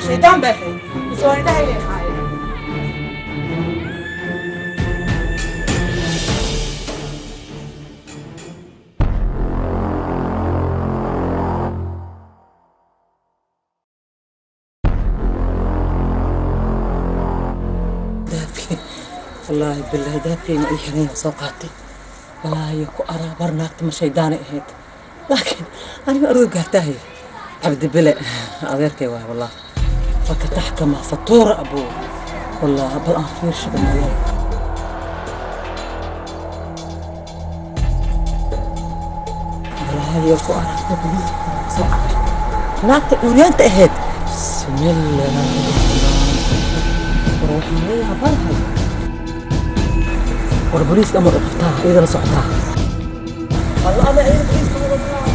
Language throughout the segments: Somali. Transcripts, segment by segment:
shaydaan baa hay mise waa indhahayay ahaayeen والله بالله دافين أي حنين سوقاتي والله يكو أرى برناقت ما شيداني أهيت لكن أنا ما أروح قرتاهي عبد بلا أغيرك والله فكتحكم فطور أبو والله بالأخير شبه الله والله يكو أرى سوقاتي ناقت أوريانت أهيت بسم الله روح عليها برهي والبوليس كما قفتها إذا لصحتها والله أنا أعيد البوليس كما قفتها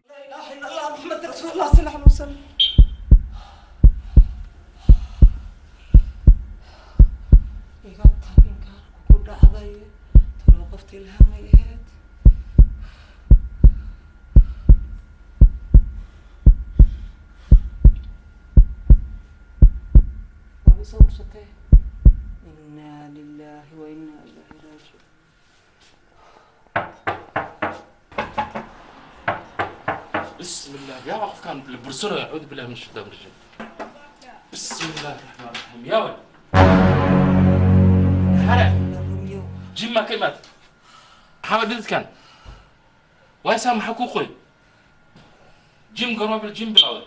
لا إله إلا الله محمد رسول الله صلى الله عليه وسلم إيقاتها بين كان كل عضي تلو قفتي لها ما يهد وبصور ستاه إنا لله وإنا إليه راجعون بسم الله يا وقف كان البرسولة أعوذ بالله من الشيطان الرجيم بسم الله الرحمن الرحيم يا ولد هلا جيم ما كلمات محمد بنت كان ويسام حقوقي جيم قرب الجيم بالأول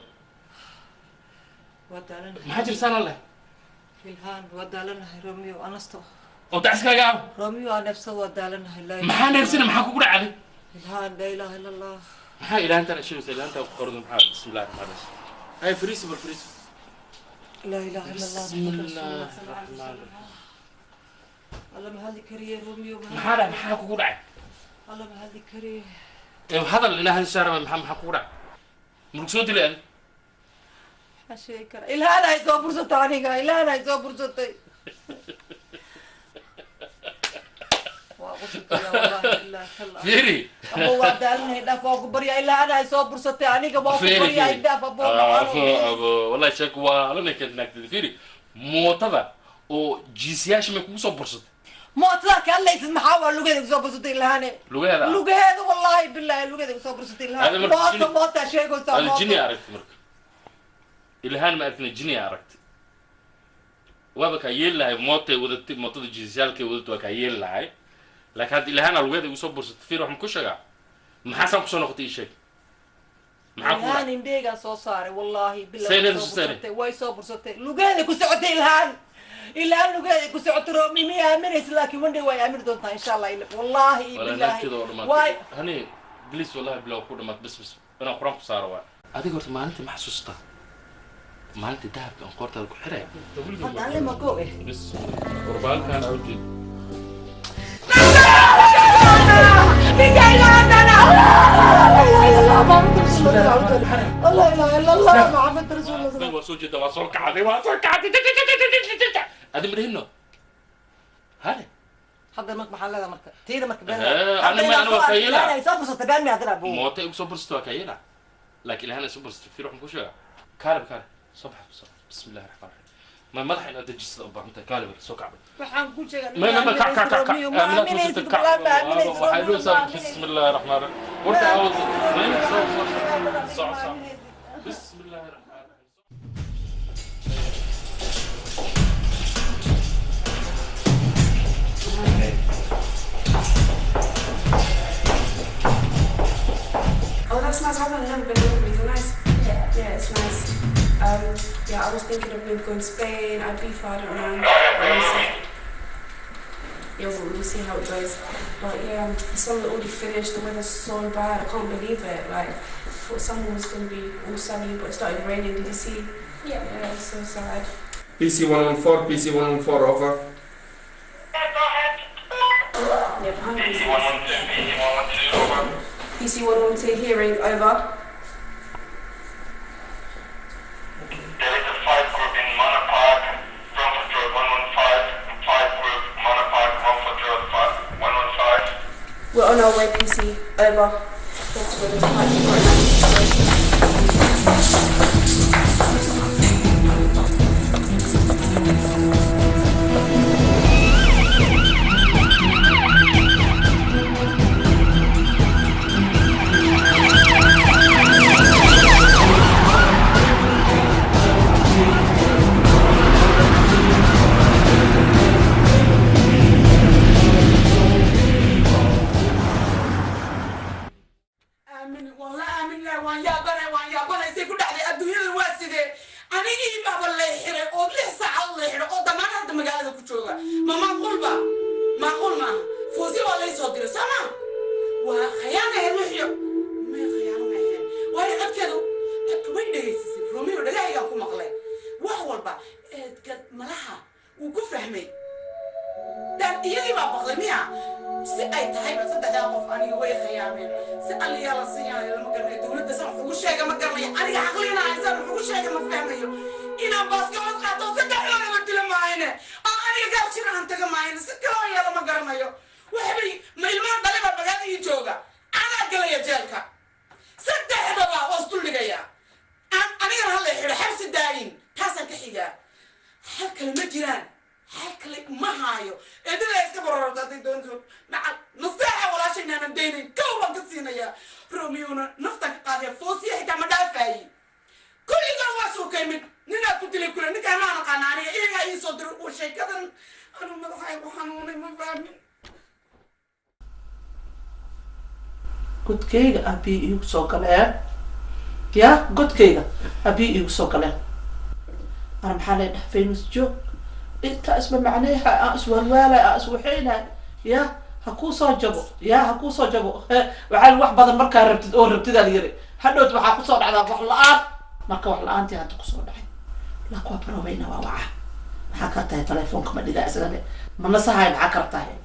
ما حد رسالة له الهان ودالنا روميو أنستو ودعسك يا جاب روميو نفسه ودالنا هلا ما حد نفسنا ما حقوق عليه الهان لا إله إلا الله ما إلى أنت أنا شنو إلى أنت وخرج محمد بسم الله الرحمن الرحيم هاي فريسي بالفريسي لا إله إلا الله بسم الله الرحمن الرحيم الله ما هذه كريه روميو ما حدا ما حقوق عليه الله ما هذه كريه هذا اللي هذا الشارع محمد حقوق عليه مركزوتي لأن أشيكر الهان هاي سو فرصة عنيقة الهان هاي سو فرصة فيري أبو ودالنا هنا فوق بريا الهان هاي سو فرصة عنيقة فوق بريا هنا فوق والله شكوى أنا كنت نكتب فيري موتها أو جيسياش ما يكون سو فرصة موتها كان ليس محاور لوجد سو فرصة الهان لوجد والله بالله لوجد سو فرصة الهان موتها شيء قلت هذا الجني عرفت مرك الهان ما أعرفني الجني عرفت وابك يلا هاي موتة ودت موتة الجيسيال كي ودت وكيلا هاي لكن هذا الهان الوجد يصب فرصة فيه روح مكشجع ما حسب كسر نقطة شيء الهان إنديجا سو صار والله بالله واي سو فرصة لوجد كسرت الهان الهان لوجد كسرت رومي مية أمير لكن وندي واي أمير دونتا إن شاء الله والله بالله واي هني بليس والله بلا كود ما بس أنا قرام صار واي هذه قلت ما أنت محسوسته ما أنت ذهب كان قرط لك حرام هذا اللي ما قوي بس قربان كان أوجي الله إله إلا الله محمد رسول الله من وصول جدا وصول كعدي هذا من هنا هذا حضر مك محل هذا مركب تيجي مركب أنا وكيلة لا يصبر ستبان مي هتلعب بو موتى يصبر ستوكيلة لكن هنا صبر في روح مكوشة كارب صبح بسم الله الرحمن الرحيم ما مدح إن أنت جسد أبغى أنت كارب سوكعب وحن كل شيء ما بسم الله الرحمن الرحيم قلت أعوذ صح بسم الله الرحمن Oh, that's nice. I've never been to Italy. Nice. Yeah, it's nice. Yeah, I was thinking of maybe going to Spain, Ibiza, I don't know. Yeah, we'll see how it goes. But yeah, the summer already finished. The weather's so bad. I can't believe it. Like, I thought summer was going to be all sunny, but it started raining. Did you see? Yeah. Yeah, it's so sad. PC 114, PC 114, over. Yeah, behind PC 112, PC 112, over. PC 112, hearing, over. There is a 5 group in Manor Park, Romford Road 115, 5 group, Manor Park, Romford Road 115. We're on our way, PC, over. That's where the fight godkayga abi igu soo galeen ya godkayga abi igu soo galeen ana maxaa la dhahay famous joog inta isma macneeha aan iswalwaalay aan iswaxeynay ya ha ku soo jabo waxaan wax badan markaa rabtid oo rabtida la yiri hadhood waxaa ku soo dhacdaa wax la'aan marka wax la'aantii hadda ku soo dhacay la ku barowayna waa waca maxaa ka tahay telefoonka ma dhigaa isaga le mana sahay maxaa ka tahay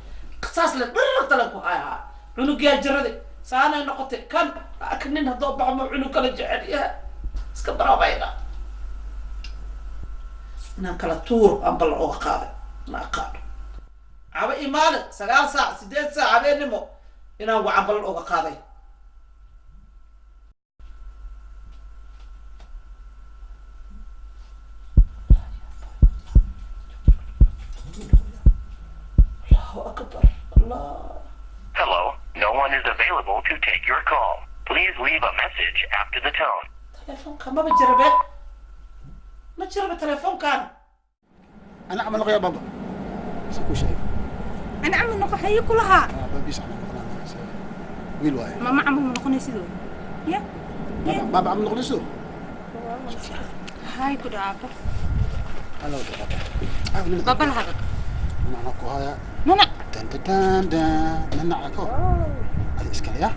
qasaas la dhirta la ku haya cunugiya jirade saana noqotay kan nin hadoo baxmo cunug kala jecel yahay iska barowayna inaan kala tuur aan bal oo qaaday ma aqaan aba imaale 9 saac 8 saac habeenimo inaan waca bal oo qaaday Allahu akbar Allah. Hello, no one is available to take your call. Please leave a message after the tone. telefoonka ma bajirabe ما تشرب تليفون كان أنا أعمل نقيا بابا سكو شيء أنا أعمل نقحية كلها ببيس أنا ويل واي ما أعمل نقني سيدو يا ما بعمل نقني سو هاي كده عبر هلا بابا بابا هذا أنا نقول هاي نانا تن تن تن نانا أكو هذا إسكال يا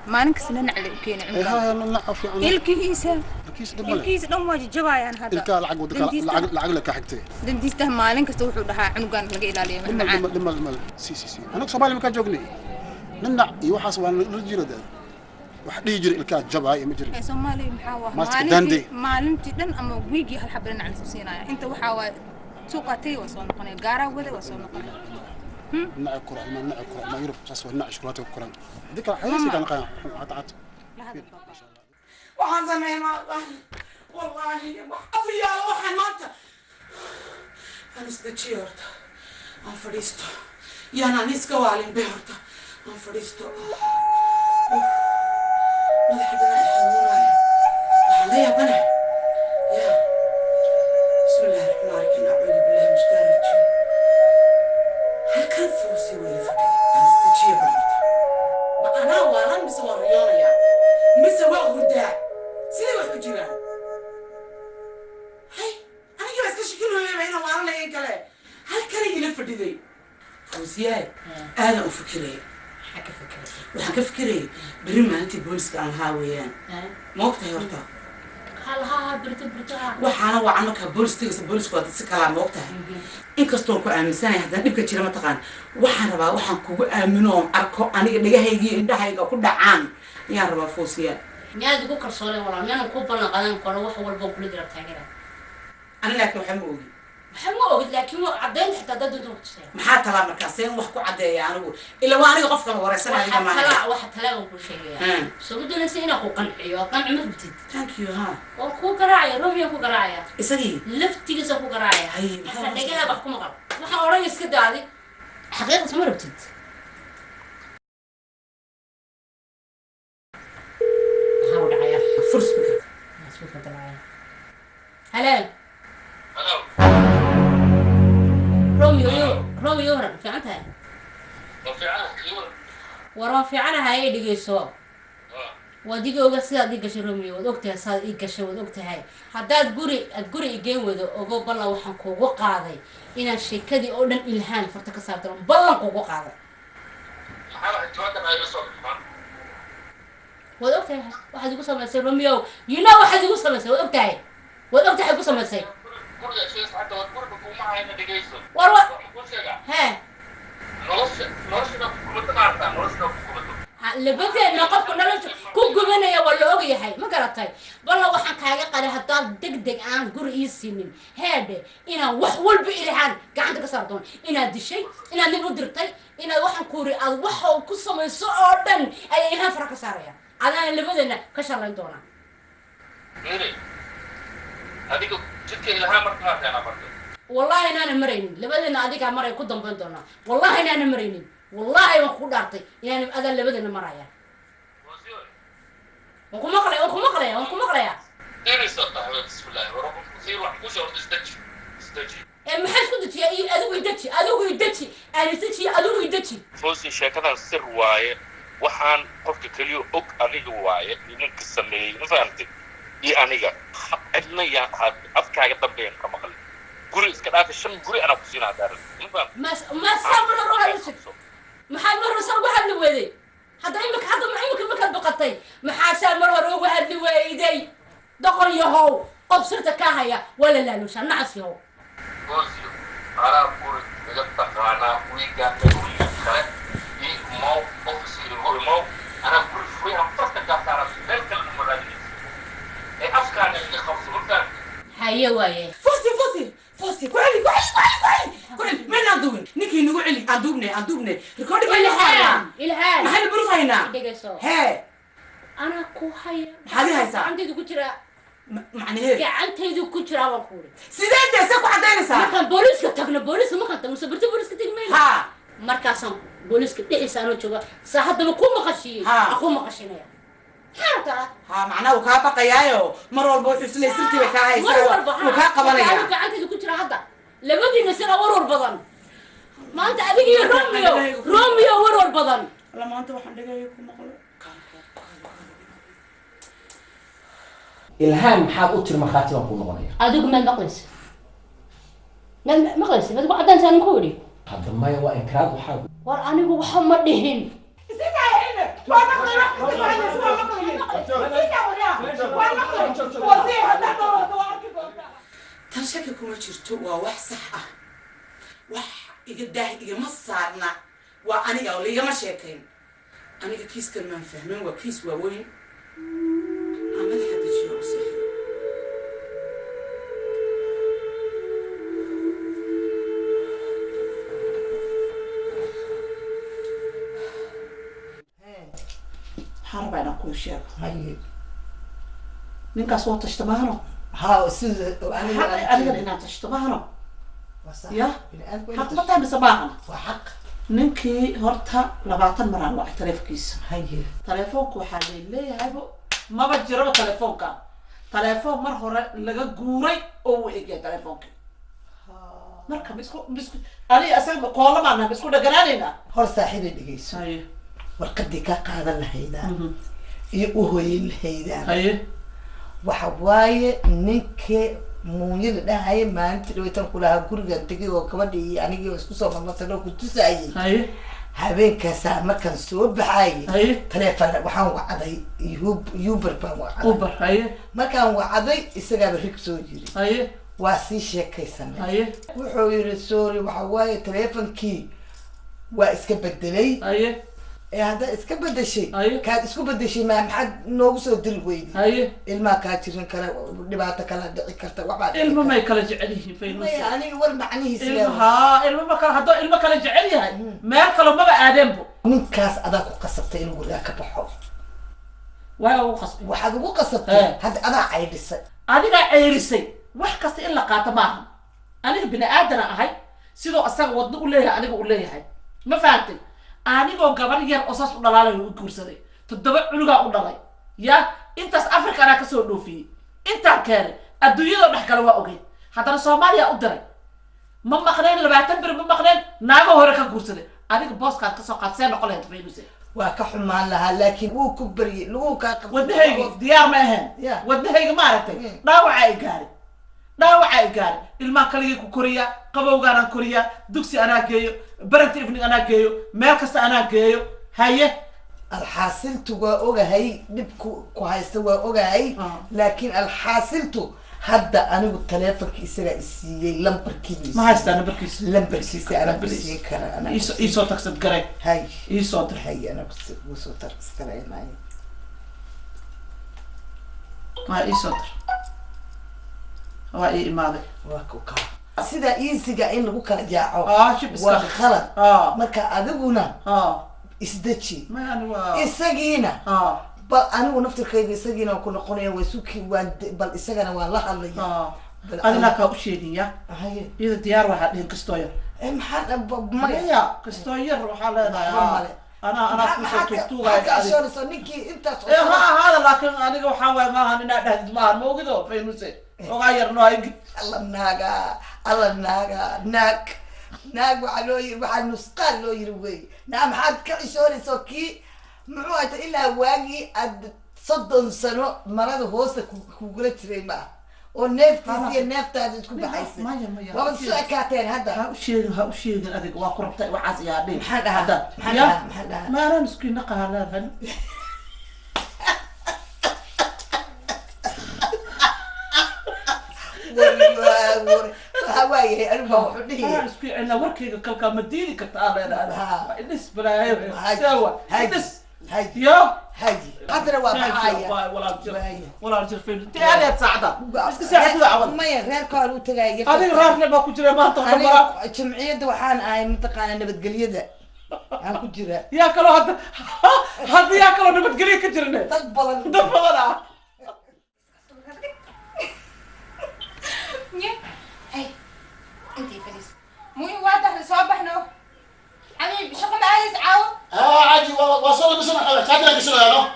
ما نكسر نعلق كين إيه هاي نانا في عنا الكيسة الكيس دمله الكيس دم واجد جوايا هذا الكال العقد العقد لك حقتي دنتيسته مالين كستو وحو دها عنقان لقى إلى ليه معان لما سي أنا كسبالي مكان جوجني نانا يوحى سوى الرجل ده واحد يجري الكال جبهة يمجري سومالي محاوة مالنتي دن أما ويجي هالحبلنا على سوسينا أنت وحاوة سوقتي وصل نقني جارة وذا وصل نقني نعكر ما يرب ساسو نعش شوكولاتة وكران ذيك حياتي كان قايم عطعت waxaan sameynaa wallahi abiyaal waxaan maanta aan isdajiyo horta aan fadhiisto yaanaan iska waalin be horta aan fadhiisto madaxa badan xanuunaya waxaan la yaabanahay ya bismillahi raxmaani raxiim acuudu billahi min shaytaani rajiim halkan foosi weli fadhiya aan isdajiyo be horta ma anaa waalan mise waa riyoonayaa mise waa hurdaa sidee wax u jiraan hay aniga baa iska shakinoyaba inaan waaranaya in kale halkanay ila fadhiday fawsiyaay aadan u fikiraya waxaan ka fikirayay beri maalintii booliska aan lahaa weeyaan ma ogtahay horta waxaana wacan markaa boolis tegaysa boolisku waa dad si kalaa ma ogtahay inkastoon ku aaminsanaya haddaan dhibka jira mataqaan waxaan rabaa waxaan kugu aamino oon arko aniga dhagahaygiiyo indhahayga ku dhacaan ayaan rabaa fawsiyaay miyaad ugu kalsoonay walaa miyaanan ku ballan qadan karo wax walba kula jira taageera أنا لكن وحنا موجي محمود لكن عدين حتى ضد الدكتور maxaa talaa markaaseen wax ku cadeeya anigu ila waa aniga qof kale wareysanaya adiga maaha واحد تلا وكل شيء سو بدنا نسينا كو قنعي وقنع مبتد thank you ha وكو قراعي رومي كو قراعي isagii لفتيسا كو قراعي hay waxaan dhagaha wax kuma qabo waxaan oran iska daadi xaqiiqada ma rabtid ها ودعايا furs bika اسوق دعايا هلا روميو هرب في عنتها ورافعنا هاي دقيسو وديجي اوغا سيدا ديجي روميو ودوقتها ساد اي غشو ودوقتها هداد غوري ايجين ودو اوغو بلا waxaan kuugu qaaday inaan sheekadii oo dhan ilhaan farta ka saarto ballan kuugu qaaday ودوقتها waxaad igu samaysay روميو you know waxaad igu samaysay ودوقتها igu samaysay warwa ها لبدأنا قفكم نلش كوجبنا يا ولا أوجي هاي ما قرأتي والله وحن كاجا قال هدال دق عن قرئي سنين هذا إنا وحول بإلهان قاعد كسرتون إنا دشي إنا نبودرتي إنا وحن كوري الوحو قصة من صعدن أي إلهان فرق سارية أنا اللي بدنا كشر لندونا هذيك جدك إلهام مرتها أنا برضه والله أنا مريني لبدنا هذيك مرة يقدم بندونا والله أنا مريني والله ما خدرتي يعني هذا اللي بدنا مرايا وكم مقلة ديري سطح بسم الله وربك كثير واحد كوشة استجي ما حد كنت يا إيه أدوق يدتي أنا تجي أدوق يدتي فوزي شاكنا سر واي وحان قفك كليو أوك أنيق واي إنك السمي ما فهمت إيه أنيق إدنا يا أفكار يطبقين كمقل قولي إسكتاف الشم قولي أنا بسينا دار ما سامر روح الشك محمد رسول واحد لويدي حتى ما كان بقطي محاسا مرة واحد لويدي دخل يهو قبصرت كاهيا ولا لا لوش نعس يهو بوزيو أنا أقول بجد أنا ويجا تقول خلاص إيه مو أفسير هو مو أنا أقول شوي هم فست كاسارة بيت المرادي إيه أفكار اللي خمس مرات هيا وايه فوسي كوعلي من أدوبن نيكي نقولي أدوبني ركودي إلهام ما هني بروف هنا هاي أنا كوهاي هذه ساعة عندي ذو كتير معني هيك عندي ذو كتير أول كوري سيدي ساكو حدين ساعة ما كان بوليس كتاعنا بوليس ما كان تمسبرت بوليس كتير مين ها مركزهم بوليس كتير إنسانو شوفا ساعات ما كون مقشين أكون مقشينيا حارتها ها معناه وكا بقيايو مرة البوحي سلي سلتي بكاهي وكا قبليا عندي ذو كتير هذا لبدي نسير ورور بدن ما أنت أديك روميو ورور بدن لما أنت واحد دقايقكم مقلو إلهام حاب أطير مخاتي وأكون مغنية أدوك من مقلس من مقلس ما تقول عدان سان كوري هذا ما هو إنكار وحاب وراني هو محمد دهين tan shaki kuma jirto waa wax sax ah wax iga daah igama saarna waa aniga oo ligama sheekayn aniga kiiskan maan fahmin waa kiis waaweyn amada hadda jiro u seexdo حرب أنا كل شيء هاي نكاس وقت اشتباهنا ها سيد أنا اللي اشتباهنا يا حق ما تعمل صباحنا وحق ننكي هرتا لبعض المرة واحد تلفكيس هاي تلفونك وحالي ليه هايبو ما بجرب تلفونك تلفون مرة لقى جوري أو إيجي تلفونك مركب بسكو أنا أسمع كل ما أنا بسكو دقنانينا هر صاحبي دقيس هاي warqadii ka qaadan lahaydaan iyo u hooyin lahaydaan haye waxa waaye ninkii muunyada dhahay maalintii dhawaytan kulaha guriga tagay oo gabadhii iyo anigii isku soo marnay ku tusayay haye habeenkaas markaan soo baxay haye taleefan waxaan wacday Uber baan wacday Uber haye markaan wacday isagaa rig soo yiri haye waa sii sheekaysanay haye wuxuu yiri sorry waxa waaye taleefankii waa iska bedelay haye هذا اسكو بدشي أيه. كان اسكو بدشي ما حد نوغ سو دير ويدي أيه. ilma ka jirin kara dhibaato kala dhici karta waxba ilmo may kala jecel yihiin Faynus aniga war macnihiisa ilmo ma kala hadoo ilmo kala jecel yahay meel kale maba aadeenbo ninkaas adaa ku qasabtay inuu guriga ka baxo waa ugu qasbay waxaad ugu qasabtay hadda adaa caydhisay adiga ceyrisay wax kasta in la qaato maaha aniga bini aadana ahay sidoo asaga wadno u leeyahay aniga u leeyahay ma fahamtay anigoo gabar yar oo saas u dhalaalay u guursaday 7 cunuga u dhalay ya intaas Afrika ana ka soo dhoofiyay inta kale adduunyada dhex kale waa ogay haddana Soomaaliya u diray ma maqneen 20 bir ma maqneen naago hore ka guursaday adiga booskaad ka soo qaadsay noqoleed Faynus waa ka xumaan lahaa laakiin wuu ku bariyay lagu ka wadahayga diyaar ma ahan wadahayga ma aragtay dhaawaca ay gaari ilma kaliya ku koriya qabowgaan koriya dugsi ana geeyo barant evening ana geeyo meel kasta ana geeyo haye alxaasiltu waa ogahay dibku ku haysta waa ogahay laakiin alxaasiltu hadda anigu telefonki isaga isiiyay lambarkiisa ma haysta lambarkiisa ana bisiin kara ana iso taksad garay hay iso hay ana kusoo taksad garay ma iso waa imaaday waa ku ka sida easy-ga in lagu kala jaaco shib waa khalad marka adiguna isdaji isagiina bal anigu naftirkayga isagiina ku noqonaya way suki waan bal isagana waa la hadlaya adina ka u sheegaya iyada diyaar waxa dhihin kastooyo maxaa maya kastooyo waxa leedahay أنا كنت توقع عشان صنيكي أنت هذا لكن أنا وحاول ما هننا ده ما مو كده Faynus وغير نوعي الله ناق وعلوي وعلى نسقان لو يروي نعم حد كعشان سوكي معوات إلا واجي صدق سنة مرض هوسك وقلت لي ما ونفتي هذا تكون بحيسة ومن سؤكاتين هذا هؤشيء هذا وقربت وعز يا بين هذا ما أنا مسكين نقهر هذا هواي أنا بحدي أنا مسكين أنا وركي كلك مديني كتالي أنا بالنسبة لي سوا هاي هذا هو بحايا ولا رجل فين تاني تساعده بس كساعده عوض ما يغير قالوا تلاقي هذه رافنا ما كجرا ما تخبر جمعيه وحان اي متقانه نبت قليده ها كجرا يا كلو هذا يا كلو نبت قليه كجرنا دبلنا هاي انت فليس مو واضح لصباحنا حبيبي شغل عايز عاود عادي وصل بس انا كاتب بس انا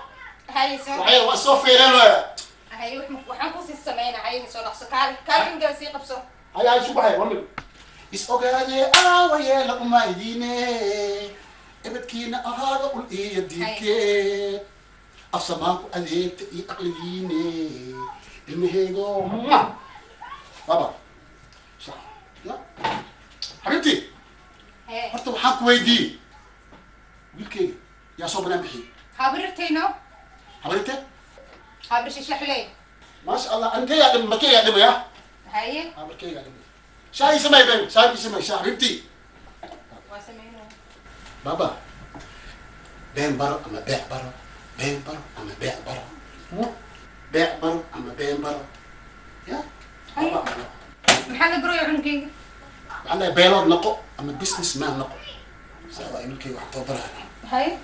هاي سو وحي وصف فينا هاي وحن كوس السمينه هاي سو لقص كارين جالسين قبصه هاي شو بحي والله is ogaade awaye la uma idine ebadkiina ahaada ul iyo diike afsamaanku adeegta iyo aqligiine ilmaheygo baba حبيبتي horta waxaan ku weydiiyey wiilkeyga yaa soo banaan bixiyey habartayno habartay habarshi shaxley maasha allah ankeeyaa dhim makeeyaa dhimaya haye habarkeeyaa dhimaya shaay samay ben shaay samay shaa حبيبتي waa sameeyno baba been baro ama beec baro been baro ama beec baro beec baro ama been baro ya baba maxaa la baro cunkeyga waxaan beelood noqo ama business man noqo saa wiilkeyga wax tababaraya هاي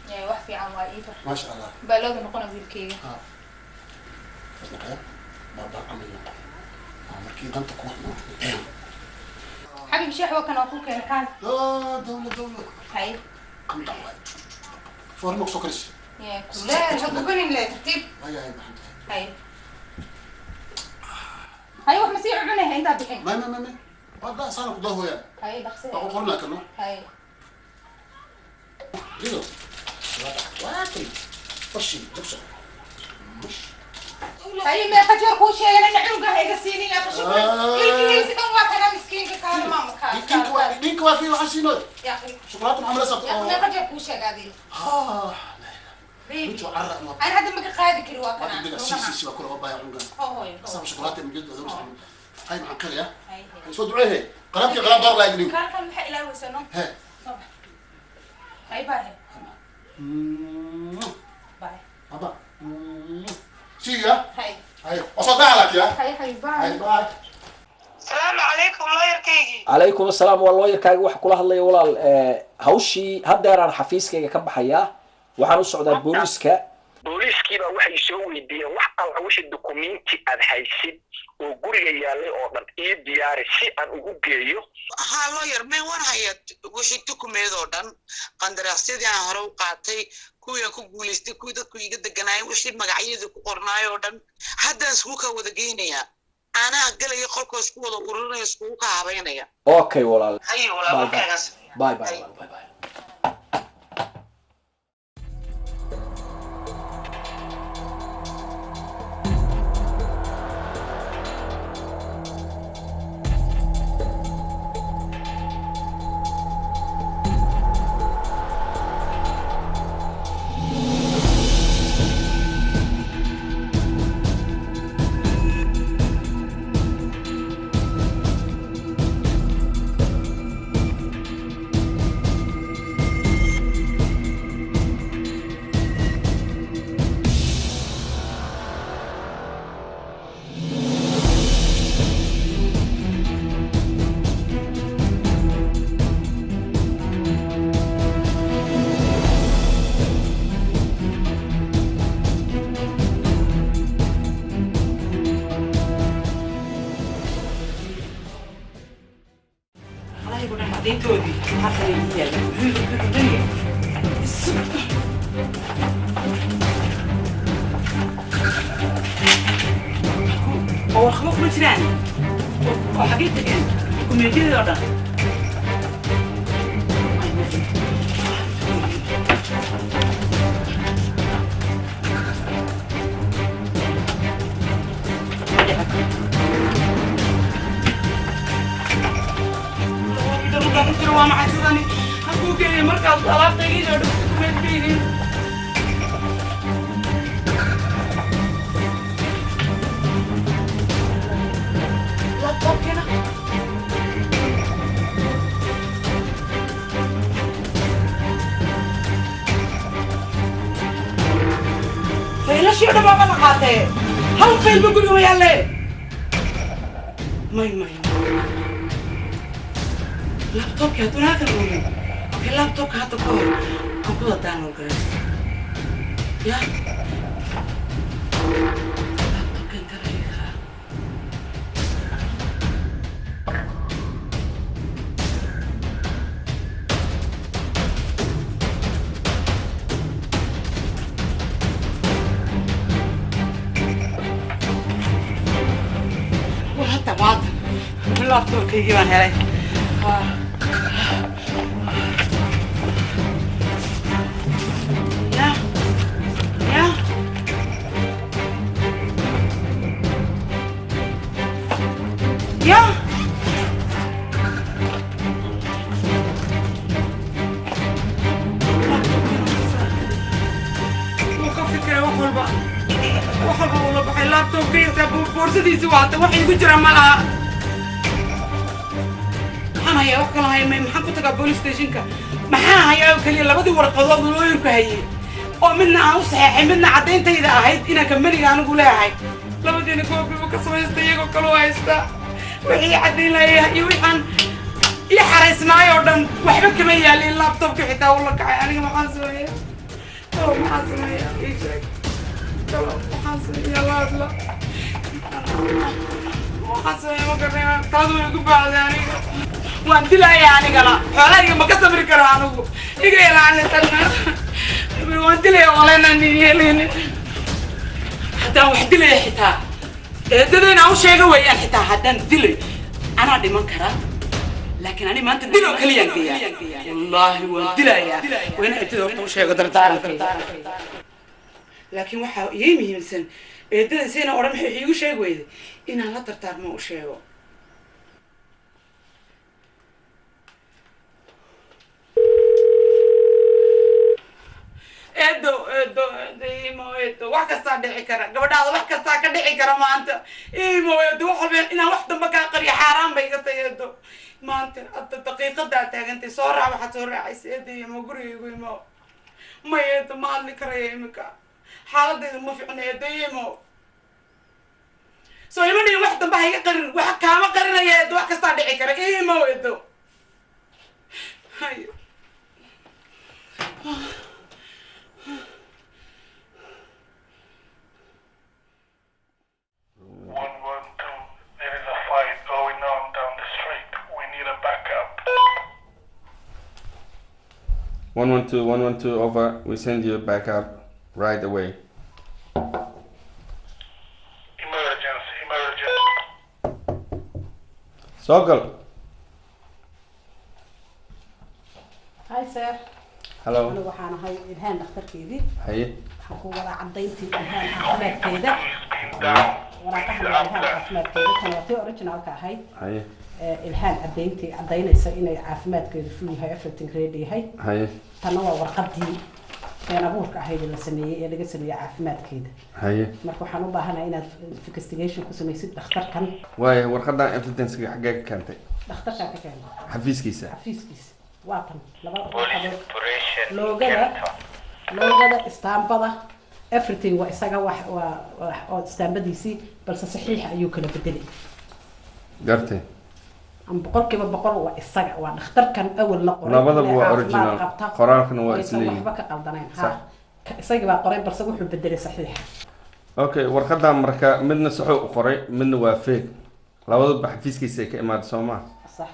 يا وحفي عن وايفر ما شاء الله بلوغ نقونا بالكيغا بابا عمل مركي دمتك وحنا حبيبي شيخ وكان اخوك كان دولة هاي قم دعوة فورمك سكرش يا كلها هبوكني لا ترتيب هاي هاي واحد مسيح عنا انت بحين ما والله صار كده يا هاي دخسي بقول قرنا كنو هاي جيلو واكل وشي جبسه مش هاي ما فجر كل شيء انا عنقه هيك السيني يا تشوف الكيس كان واقع مسكين كان ما مكان دينك وافي وحشينو يا اخي شوكولاته محمله صبت يا اخي فجر كل شيء قاعدين انتوا عرق انا هذا ما قاعد كل واقع انا سي كل بايع عنقه هاي صار شوكولاته من جد هاي معكر يا شو دعيه قلبك قلب بره لا يجري كان محق لا وسنو هاي هاي باهي باي Abba. See ya. هاي Hey, وصدق لك يا. هاي هاي Hey, باي bye. السلام عليكم looyarkaygii calaykum assalaam waa looyarkaaga waxa kula hadlaya walaal hawshii haddeer aan xafiiskayga ka baxayaa waxaan u socdaa booliiska booliiskiiba waxay soo weydiiyeen wax alla wixii dukumenti aad haysid oo guriga yaallay oo dhan ii diyaari si aan ugu geeyo ها lawyer may war hayad wixii dukumeed oo dhan qandaraasyadii aan hore u qaatay kuwii aan ku guulaystay kuwii dadku iga deganaayeen wixii magacyadii ku qornaay oo dhan haddaan iskugu ka wada geynayaa anaa galaya qolkoo isku wada ururinaya iskugu ka habeynaya okay walaal haye walaal markaas bye bye bye bye عديتودي حتى هي هو الخوف مجراني وحقيقة كان كوميديا الأردن waa maxay sidani hakuu geeyay markaas alaabtaygii oo dhan kumeed bihiin laptopkina faylashii o dhan baaba la qaatee hal fayl ba guriga ma yaalle may laptopki hadduu halkan oogin okay laptopka hadda ka hor aan ku wada download garaysta ya laptopka inta la dhigi karaa war hadda maanta laptopkaygii baan helay بورصتي واحدة واحد يقول ما لها أنا يا وكلا هاي ما محن كنت قبل ستيشنك محا هاي وكلي لبدي ورقة ضلوا يركهي ومنا أو صحيح منا عدين تيدا هاي إنا كملي أنا أقول هاي لبدي نكون بمكسر يستيق وكلوا هايستا وهي عدين لا يوحن يحرسنا يودم وحبك ما يالي اللابتوب كحيتا والله كعي أنا ما حاسوية أو ما حاسوية إيش ما حاسوية لا وحاسوية ما كرنا تادو يقول بعد يعني وانت لا يعني قلا حالا ما كسبر كرانو يجي يلعن تنا وانت لا ولا نني حتى واحد لي حتى ددين أو شيء هو حتى حتى دلي أنا دي من كرا لكن أنا ما أنت دلو كليان ديا والله ودلا يا وين أنت شيء قدر تعرف لكن واحد يمي مثلا ددين سينا أورم حيجو شيء ويد إن الله ترتار ما شيء إيمو wax kasta dhici kara gabadhaada wax kasta ka dhici kara maanta إيمو wax walba inaan wax damba ka qariyo xaraan bay iga tayeedo maanta hadda daqiiqada taagantay soo raac waxa soo raacaysa إيمو gurigaygu إيمو maya ma hadli karaya iminka xaaladayda ma fiicna eedo imo soo imanaya wax dambe ha iga qarin wax kaama qarinaya eedo wax kastaa dhici kara imo eedo hayo There is a fight going on down the street. We need a backup. 112, 112, over. We send you back up right away. Emergency. Sokol. Hi sir. Hello. أنا waxaan ahay ilhaan dhakhtarkeedii. Haye. Waxaan ku wada cadayntii ilhaan caafimaadkeeda. waraaqaha ilhaan caafimaadkeeda kan waa tii originalka ahayd. Haye. ilhaan cadaynaysa inay caafimaadkeedu full yahay everything ready yahay. Haye. Tan waa warqadii been abuurka ahayd la sameeyay ee laga sameeyay caafimaadkeeda. Haye. Marka waxaan u baahanahay inaad investigation ku samaysid dhakhtarkan. Waaye warqadan evidence-ka xagee ka keentay? dhakhtarka ka keenay. Xafiiskiisa. xafiiskiisa. waa tan laba loogada istaambada everything waa isaga wax oo istaambadiisii balse saxiix ayuu kala bedelay gartay am boqolkiiba boqol waa isaga waa dhakhtarkan awal la qoray labadaba waa original qoraalkana waa isleeyihiin waxba ka qaldanayn ha isaga baa qoray balse wuxuu bedelay saxiix okay warqadan marka midna saxuu u qoray midna waa fake labadaba xafiiskiisa ka imaad Soomaa sax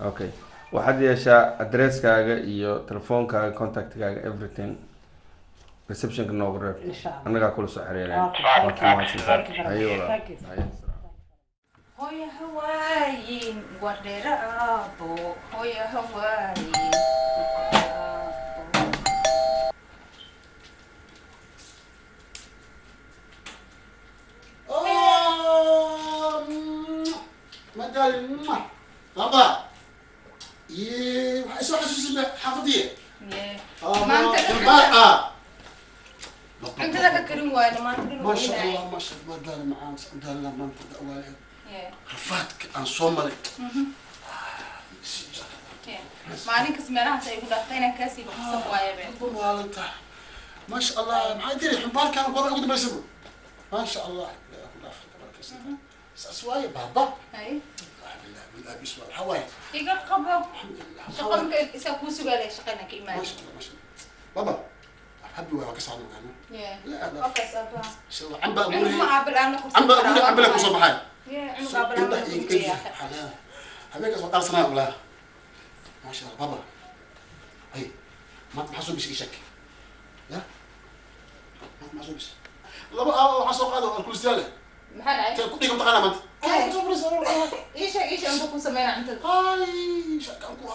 okay waxaad yeeshaa addresskaaga iyo telefoonkaaga contactkaaga everything reception ka noogu reeb anaga kula soo xiriireen هويا هواين ودير أبو هويا هواين مدال بابا يي شو حسوس حافظيه ما انت انت ذاك كريم وايد ما انت ما شاء الله ما شاء الله مدال معاك مدال ما انت اولاد رفاتك عن صومالي مالك اسمعنا سيقول اختينا كاسي بحسب وايبين والله انت ما شاء الله ما ادري حمبال كان قرا قد بيسبوا ما شاء الله سواي بابا اي بالله بيسوى حواي يقول قبل شغلك يسوي سؤال شغلنا كيمان ما شاء الله ما شاء الله بابا حبي وياك كسر معنا لا لا اوكي سافا شو عم بقول ما قبل انا كنت عم بقول صباحي عم قبل انا كنت هذيك صوت صناعه ولا ما شاء الله بابا هي ما تحسوا بشيء شك لا ما تحسوا بشيء لا بقى حسوا هذا الكل سياله محل عين كنت كم تقنا مت ايش عندكم سمينا انت هاي شكلكم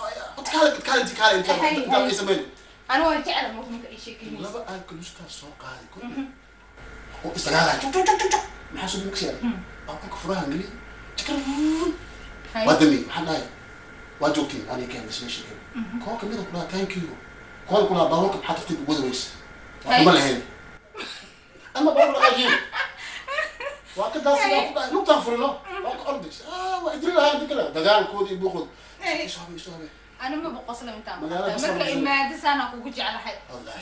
هاي تكالي انت ايش سمينا انا وين تعلم ممكن اي شيء كذا لا بقى الكل سوق هذه كل واستغلال ما حسوا بمكسر اعطيك فراغ لي تكرفون ودمي حناي واجوتي انا كان بس ماشي كده كل كميه كلها ثانك يو كل كلها ضروري حطيت بودويس ما لهين اما بقول عجيب وقت ده سيبقى نقطه فرنا اقعدش وادري لها انت كده دجال كودي بياخد ايش هو انا ما بقص لهم تام مركا ما دس انا كوجي على حي والله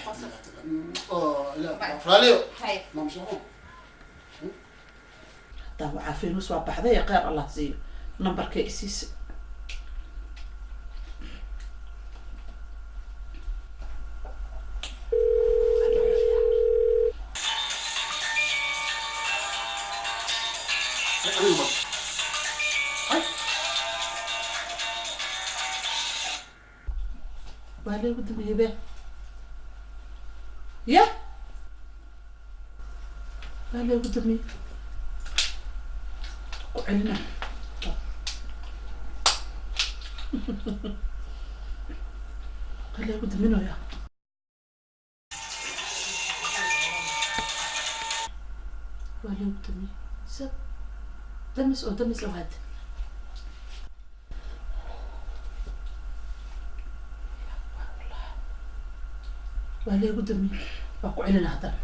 لا فراليو هاي ما مش هو ده عارفين وسوا بحذا يا قير الله زي نمبر كيسيس وهلا قدام هبه يا هلا قدامي وعلنا هلا قدامي يا وهلا قدامي سب دمس او هاد وهلا قدامي باكو علنا هذا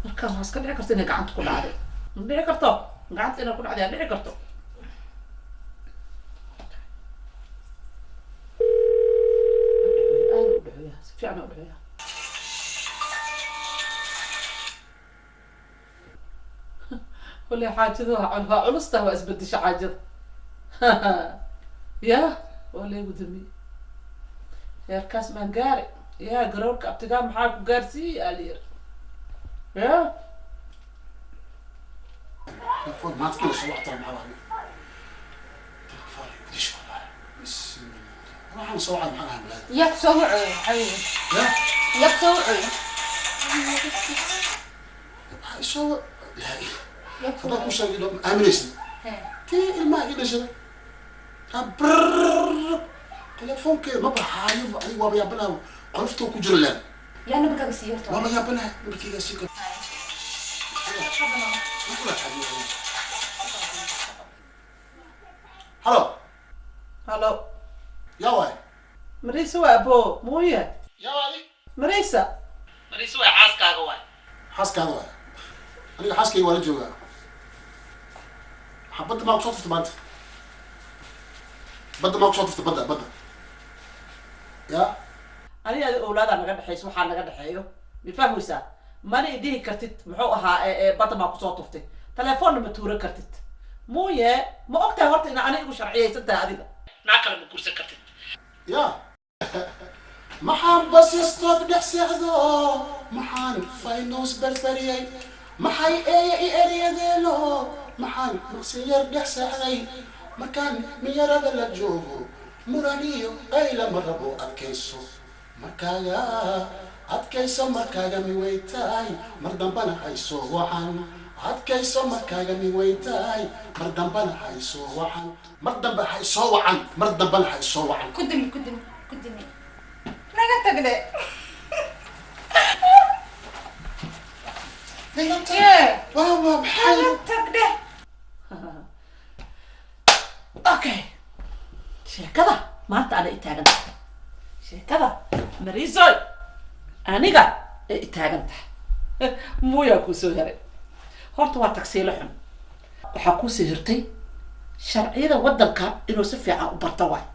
marka waas ka dhici karto inay gacanta ku dhacday dhici karto gacanta inay ku dhacday dhici karto fiican u dhaxaya والله حاجتها علستها واسبدش حاجتها يا والله قدامي يا كاس ما قاري يا قرورك ابتقى محاك قارسي الير يا تلفون ما تقول شو اعطى معاه تلفوني بديش والله بسم الله راح نسوي معاها بلاد ياك سوعي حبيبي ياك سوعي شو لا هذاك وش قال لهم امريسي تي الماء قال شنو برر تلفون كي ما بحايب ايوه يا بلا عرفتوا كجرلان يا انا بقى سيرته والله يا بلا بكي سيكر هلو هلو يا واي مريسة وابو موية يا واي مريسة حاسكاغا واي حاسكاغا واي أنا حاسكي ولا جوجا حبت معك صوت في بنت بدأ معك صوت في بدأ يا أنا أولاد أنا قاعد حيس وحنا قاعد حيو بفهموا سا ماني إيديه كرتت محوها بدأ معك صوت في تلفون متورة كرتت موية ما أقطع وقت إن أنا إيش شرعية ستة هذه ناكل من كرسي كرتت يا محام بس يستوب دحسعدو محان فاينوس بربريي محاي اي ديلو محان مقسير دحسعدي مكان ميرا بلا جوجو مرانيو قيل مربو أدكيسو مركايا أدكيسو مركايا ميويتاي مردنبانا حيسو وعان أدكيسو مركايا ميويتاي مردنبانا حيسو وعان مردنبانا حيسو وعان كدمي naga tagde واو بحال naga tagde اوكي sheekada maanta ana itaagan tahay sheekada mariisoy aniga ee itaagan tahay muuyaa kuu soo heray horta waa tagsiilo xun waxaa kuu soo hirtay sharciyada waddanka inuu si fiican u barto waay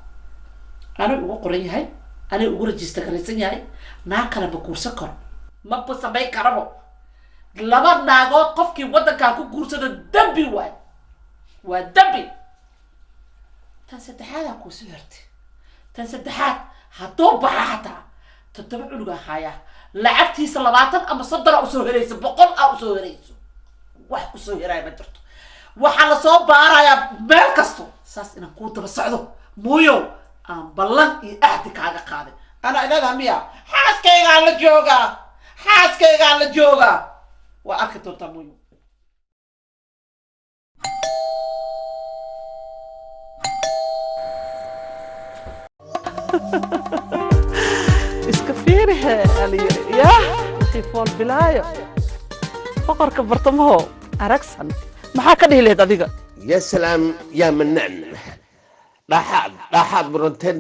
ana ugu qoran yahay أنا أقول جيست كريسين يعني ناكل بكورس كر ما بسمي كربو لما ناقود قفكي ودا كاكو كورس الدبي واي والدبي تنسدحات أكو سهرتي تنسدحات هتوبة حتى تتبع لغا حياة لعبتي صلوات أما صدر أو سهريس بقول أو سهريس واحد سهراي بدرته وحلا صوب بارا يا مالكستو ساس إن كنت بسعده مويو بلان أحدك على قاعدة أنا إذا همية حاسكي على الجوجا وأكتر تمويل إسكفيرها علي يا خيفون بلايو فقر كبرتمه أركسن ما حكى لي هذا يا سلام يا منان راحات برنتين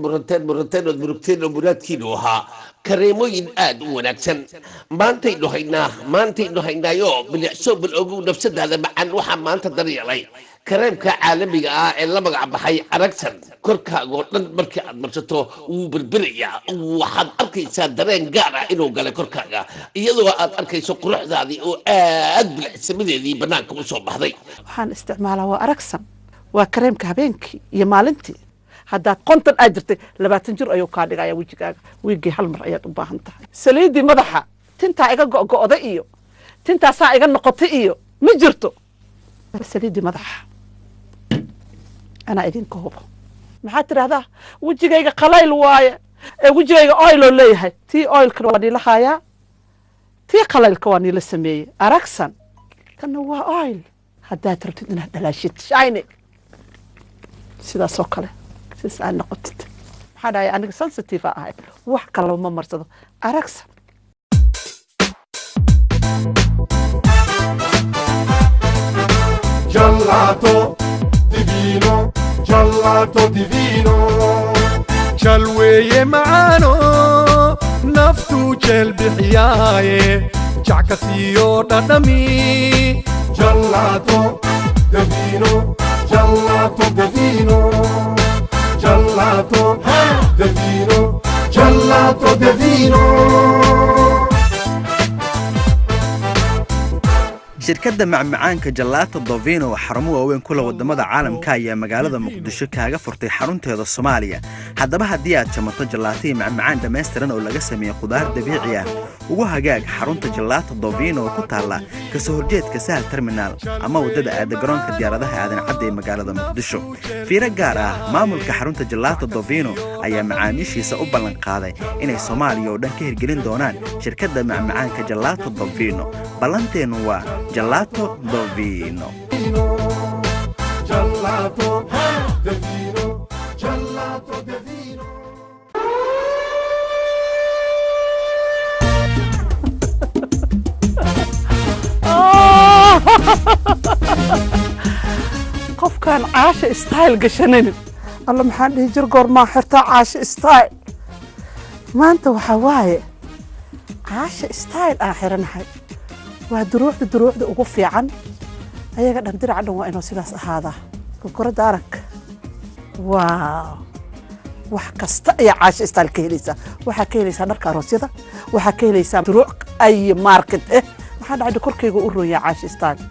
وبركتين وبراتكينوها كريموين آد ونكسن ما انتي لهينا يو بالعسوب بالعقول نفس هذا معن وحا ما انت دري علي كريمك عالمي إلا مقع بحي عركسن كركا قولن مركي عد مرشتو وبالبرية وحد أركيسا درين قارع إنو قال كركا إيضو آد أركيسو قروح ذادي وآد بالعسميني ذي بناكم وصوب بحضي وحان استعماله وأركسن وكريمك هبينكي يا مالنتي haddaad konton aad jirtay 20 jir ayuu kaa dhigaya wejigaaga wiigii hal mar ayaad u baahan tahay saliidii madaxa tintaa iga go'go'da iyo tintaasaa iga noqotay iyo ma jirto saliidii madaxa anaa idinka hubo maxaad tidhaahdaa wejigayga qalayl waaye ee wejigayga oil oo leeyahay tii oilka waa niila haayaa tii qalaylka waa niila sameeyey aragsan kana waa oil haddaad rabtid inaad dhalaashid shine sidaasoo kale سأل نقطة حدا يعني sensitive هاي وحكى لو ما مرصده أركسن جلاتو ديفينو شلوي معانو نفتو جل بحياي جعكسيو دمي جلاتو ديفينو gelato divino shirkadda macmacaanka Gelato Dovino oo xarumo waaweyn kula wadamada caalamka ayaa magaalada Muqdisho kaaga furtay xarunteeda Soomaaliya haddaba haddii aad jamato gelato iyo macmacaan dhameystiran oo laga sameeyo qudaar dabiici ah ugu hagaag xarunta Gelato Dovino oo ku taala ka soo horjeedka Sahal Terminal ama wadada aada garoonka diyaaradaha aadan cadde ee magaalada Muqdisho fiiro gaar ah maamulka xarunta Gelato Dovino ayaa macaamiishiisa u ballan qaaday inay Soomaaliya oo dhan ka hirgelin doonaan shirkadda macmacaanka Gelato Dovino ballanteenu waa Gelato Dovino Gelato Dovino Gelato Dovino qofkan caasha style gashanin alla maxaan dhihi jir goormaa xirtaa caasha style maanta waxa waaye caasha style aan xiranahay waa duruucda ugu fiican ayaga dhan diraca dhan waa inuu sidaas ahaadaa gorgorada arag waaw wax kasta ayaa caasha style ka helaysaa waxaa ka helaysaa dharka aroosyada waxaa ka helaysaa duruuc ay market maxaa dhacday korkayga u rooyaa caasha style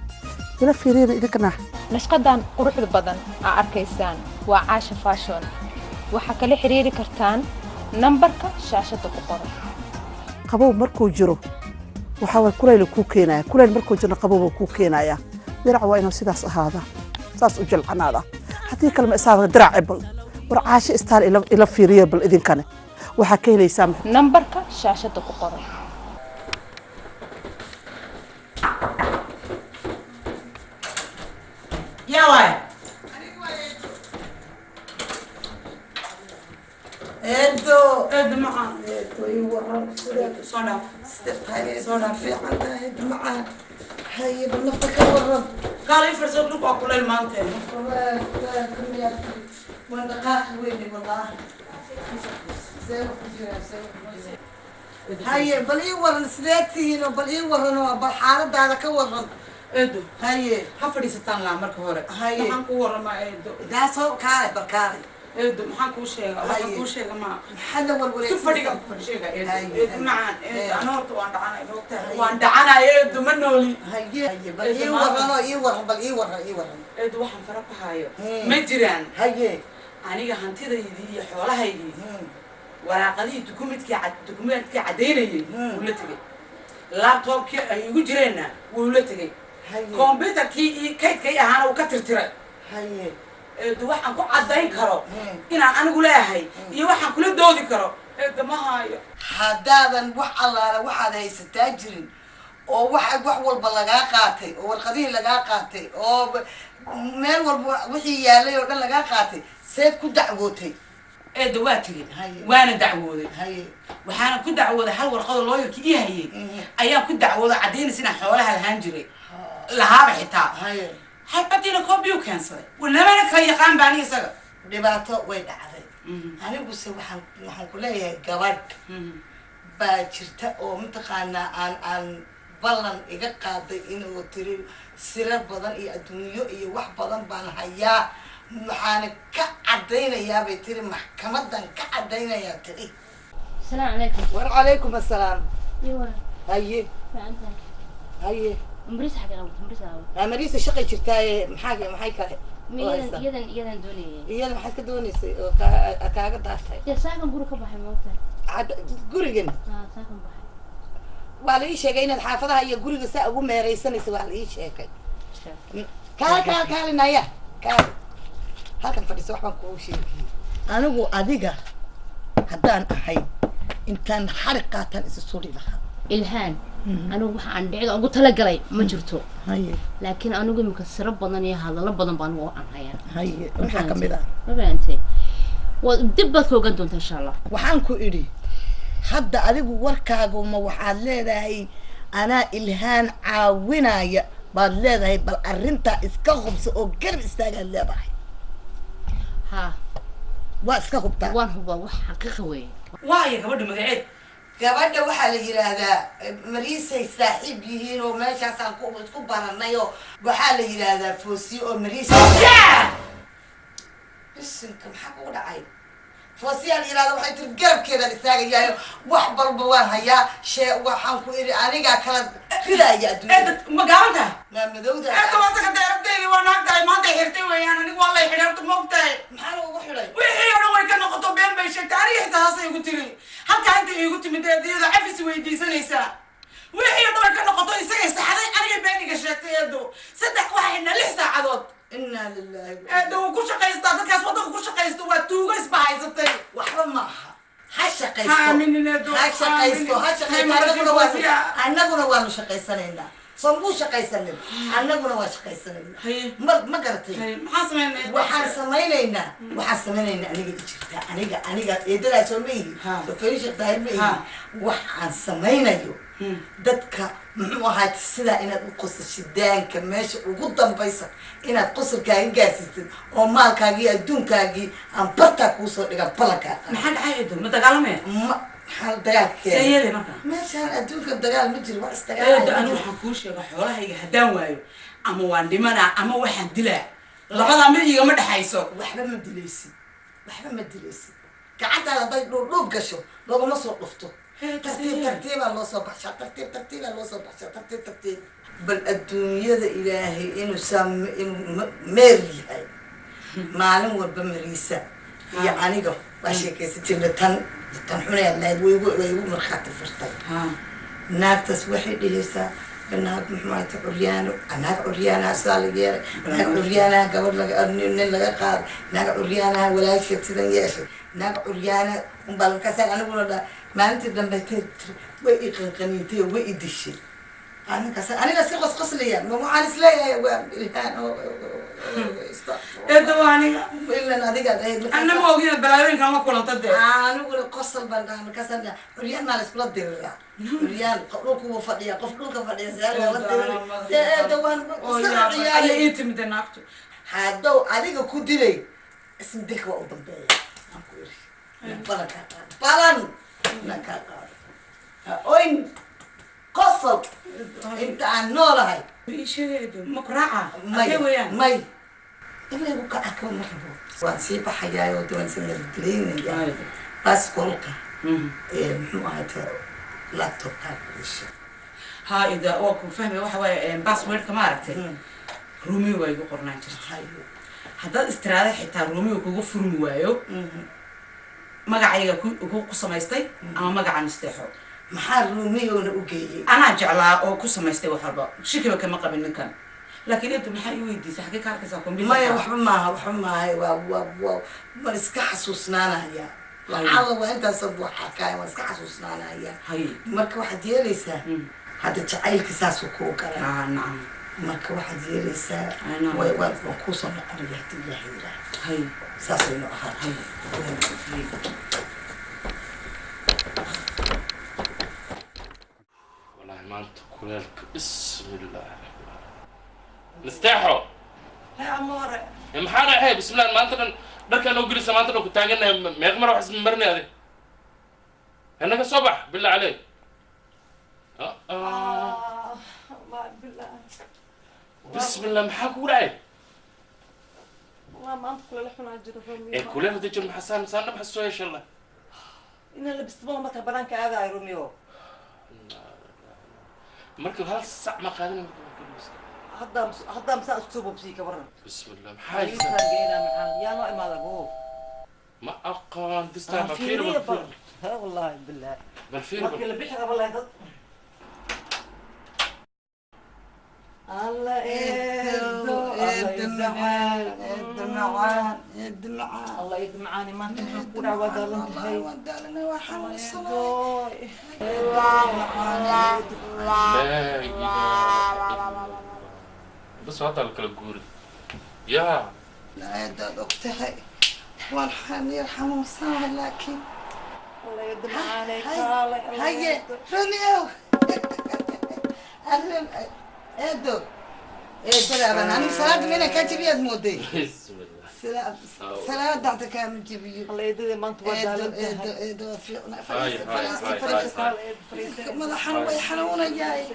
ila fiiriyada idinkana nashqadan quruxda badan aa arkaysaan waa caasha fashion waxaa kala xiriiri kartaan nambarka shaashada ku qoran qabow markuu jiro waxa way kulayl ku keenaya kulayl markuu jiro qabow ku keenaya dirac waa inuu sidaas ahaada saas u jilcanaada hadii kalma isaada dirac ebal war caasha style ila fiiriyo bal idinkana waxa ka helaysaa nambarka shaashada ku qoran يا واي ادو معاه ادو يورا صدف صدف في عندها ادو معاه هاي بنفتك ورا قال يفرز لك اكل المانتين وين دقائق ويني والله هاي بل يورا سليتين وبل يورا بالحالة هذا كورا ادو هاي حفريستان لا marka hore waxaan ku warama eedo daaso kaale barkaale eedo maxaan ku sheega ma xalla walwaleed fadhiga sheega eedo macaan ana horta waan dhacanay eedo ma nooli haye bal ii waran eedo waxaan fara ku hayo ma jiraan haye aniga hantidaydii iyo xoolahaydii waraaqadii dukumeedkii cadeynayay wuu la tagay laptopkii ay ugu jireenna wuu la tagay كمبيوتر كي أنا وكترتره هاي دوحنا كو عدين كرو إن أنا أقول هاي يوحنا كل دودي كرو ما هاي حدادا وح الله وح هذا يستأجرين أو وح والبلغا قاتي أو القضية لقا قاتي أو مال وحي يالي وقال لقا قاتي سيد كو دعوتي دواتي وانا دعوتي هاي وحنا كو دعوتي هل ورقة الله يركي هي أيام كو دعوتي عدين سنة حولها الهنجري لها بحتاب حبتينا كوبيو كانسل ولا ما كان يقام باني سبب دبعته وين عادي أنا بقول waxaan ku leeyahay gabadh baa jirta oo mtaqaana aan ballan iga qaaday inuu tiri sira badan iyo adduunyo iyo wax badan baan hayaa waxaan ka cadeynayaa bay tiri maxkamadan ka cadeynayaa tiri السلام عليكم وعليكم السلام ايوه هاي هاي مريس حاجة مريس شقي جرتاي محاي كله يدن دوني يدن محاي كدوني كاغا داستay يا ساكن guri ka baxay moogta عاد gurigan saakan baxay waa la ii sheegay inaad xaafadaha iyo guriga saa ugu meereysanaysa waa la ii sheegay kaalinaya halkan fadhiso waxbaan kuu sheegay anigu adiga haddaan ahay intaan xarig qaataan isa suri lahaa ilhaan anigu waxaan dhicida ugu tala galay ma jirto laakiin anigu imika siro badan iyo hadallo badan baan u anhayaa maxaa ka mid ah ma fahamtay waad dib baad ka ogaan doontaa insha allah waxaan ku idhi hadda adigu warkaagu ma waxaad leedahay anaa ilhaan caawinaya baad leedahay bal arrintaa iska hubso oo garab istaagaad leedahay ha waa iska hubtaa waan hubaa wax xaqiiqa weeye waayo gabadha magaceed gabadha waxaa la yiraahdaa mariisay saaxiib yihiin oo meeshaasaan isku baranay oo waxaa la yiraahdaa foosiyo oo mariis bisinka maxaa kugu dhacay foosiyaan iraada waxay tiri garabkeedaan istaagayayo wax balba waan hayaa shee waxaan ku iri anigaa kala ridaya adduunyada ma gaaban tahay maa madowda waa sakadeerabteydi waa naagtahay maanta xirtay weeyaan anigu waa lay xidharta moogtahay maxaa loogu xidhay wixii oo dhan way ka noqoto been bay sheegtay aniga xitaa haasay igu tiri halkaa inta iigu timid eediyada cafis weydiisanaysaa wixii oo dhan way ka noqoto isagay saxday aniga been iga sheegtay eedo 3 waxaa xidhnaa 6 saacadood inaa lillahi eedo wuu ku shaqaystaa dadkaas waddanka ku shaqaysto waa tuugo isbahaysatay waxba maaha ha shaqaysto annaguna waanu shaqaysanaynaa soomuu shaqaysanin annaguna waa shaqaysanayna ma garatay waxaan samaynaynaa aniga jirta aniga eedadaa soo leeyihi sofeysha daahir ma ihi waxaan samaynayo dadka muxuu ahayd sidaa inaad u qosashidaanka meesha ugu dambaysa inaad qosalkaaga gaarsiisad oo maalkaagii adduunkaagii aan bartaa kuusoo dhigan balankaa maxaa dhacay eedo ma dagaalamaya maxaa dagaalka seeyade marka meeshaan adduunka dagaal ma jiro wax eedo anigu waxaan kuu sheega xoolahayga haddaan waayo ama waan dhimanaa ama waxaan dilaa labadaa mid igama dhexayso waxba ma dilaysid gacantaada hadday dhuudhuub gasho loogama soo dhufto tartiibaa loo soo baxshaa tartiib bal adduunyada ilaahay inuu meer yahay maalin walba mariisa iyo aniga waa sheekaysan jirna tan xuneed nayd way igu markhaati furtay naagtaas waxay dhihaysaa naag muxuuata curyaano naag curyaanaha sidaa laga yeelay naag curyaanaha gabadh nin laga qaaday naag curyaanaha walaasheed sidan yeeshay naag curyaanaha unbaa lakasaan aniguna dhaa maalintii dambe way i qanqaniintay oo way i dishay aniga si qosqoslaya ma waxaan isleeyahay waa ilhaan eedo aniga ilan adiga anama ogina balaayooyinkan la kulanta dee aniguna qosol baan dhaha markaasaan dhaha curyaan maa la iskula diriraa curyaan dhulku wuu fadhiya qof dhulka fadhiya see loola diriri eedo waan iska ciyaaraya ii timide naagtu haddow adiga ku dilay ismidilka waa u dambeeya aan ku iri balankaa qaada balan nakaa qaada oyn qosol inta aan noolahay ma ku raaca may in laygu kaca kaba ma rabo waan sii baxayaayoo de waan isa nabadgelaynaya baaskolka muxuu ahayte laptopkaa kuisha ها إذا أوكم فهمي واحد باسورد كما عرفتي رومي ويجو قرنا جرت هذا استرادة حتى رومي وكوجو فرمي وياو ما قاعد يكون قصة مايستي أما ما قاعد نستحو محل رومي وجي أنا جعله أو قصة مايستي وحربا شكله كما قبل نكان لكن أنت محل يودي سحكي كارك ساكم ما يوحب معها و ما نسكح حسوسنا هي الله وأنت صبوا حكاية ما نسكح حسوسنا هي مرك واحد يليسه هذا تعيل كساس وكوكا نعم مرك واحد يليسه وكوسا نقول يهدي الله هاي ساسي نوعها هاي والله ما أنت كلك بسم الله نستحوا يا أمورة يا محارة هاي بسم الله ما أنت درك أنا وجلس ما أنت لو كنت عندنا مغمرة وحسب مرني هذه أنا كصبح بالله عليك بالله بسم الله محاك وراي والله ما أنت كل لحنا جرفهم إيه كلنا تجي محسن مسنا بحسوا إيش الله إن اللي بستبغى ما تبران كذا يروميو مركب هالساعة ما خالنا هذا مساء أسلوبه بسيك برا بسم الله محاج يا نوع ما ذا ما أقان تستاهل بفير ها والله بالله بفير ما كل بيحر والله يضل الله يدمعان الله يدمعاني ما تنحكوا عوضة لنتهي ودالنا وحنا الصلاة بس هذا الكل جوري يا لا يدال أختي والحن يرحمه صار لكن الله يدمعاني هيا رنيو أهلا إدو إيه أنا سلام منك كاتب يد مودي بسم الله سلام دعتك كامل جبيه الله يدري ما انت إدو في ما حنو يحنونا جاي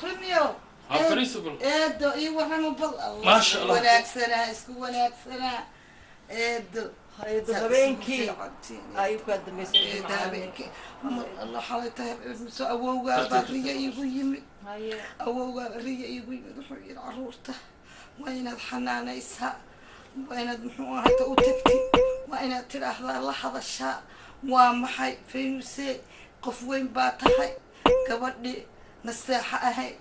رنيو إدو إيه ورحمة بالله ما شاء الله وناك سنة اسكو وناك سنة إدو habeenkii ay ku adamaysay habeenkii Allah xalaytay soo awowga bariga igu yimid awowga bariga igu yimid wuxuu yiri caruurta waa inaad xanaanaysaa waa inaad muxuu ahayd u tagtid waa inaad tiraahdaa la hadashaa waa maxay Faynuse qof weyn baa tahay gabadhi naseexa ahayd